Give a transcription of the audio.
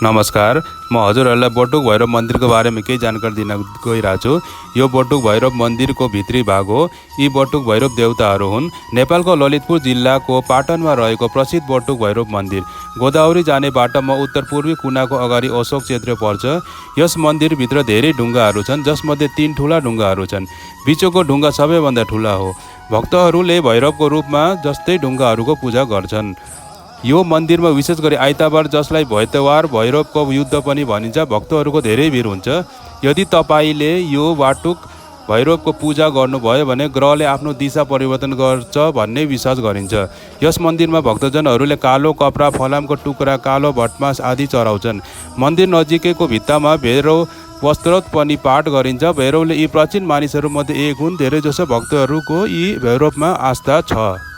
नमस्कार, म हजुरहरूलाई बटुक भैरव मन्दिरको बारेमा केही जानकारी दिन गइरहेको छु। यो बटुक भैरव मन्दिरको भित्री भाग हो। यी बटुक भैरव देवताहरू हुन्। नेपालको ललितपुर जिल्लाको पाटनमा रहेको प्रसिद्ध बटुक भैरव मन्दिर गोदावरी जाने बाटोमा उत्तर पूर्वी कुनाको अगाडि अशोक क्षेत्र पर्छ। यस मन्दिरभित्र धेरै ढुङ्गाहरू छन्, जसमध्ये 3 ठुला ढुङ्गाहरू छन्। बिचको ढुङ्गा सबैभन्दा ठुला हो। भक्तहरूले भैरवको रूपमा जस्तै ढुङ्गाहरूको पूजा गर्छन्। यो मन्दिरमा विशेष गरी आइतबार, जसलाई भैतवार भैरवको युद्ध पनि भनिन्छ, भक्तहरूको धेरै भिड हुन्छ। यदि तपाईले यो बटुक भैरवको पूजा गर्नुभयो भने ग्रहले आफ्नो दिशा परिवर्तन गर्छ भन्ने विश्वास गरिन्छ। यस मन्दिरमा भक्तजनहरूले कालो कपडा, फलामको टुक्रा, कालो भटमास आदि चढाउँछन्। मन्दिर नजिकैको भित्तामा भैरव वस्त्रोक्त पनि पाठ गरिन्छ। भैरवले यी प्राचीन मानिसहरूमध्ये एक हुन्। धेरैजसो भक्तहरूको यी भैरवमा आस्था छ।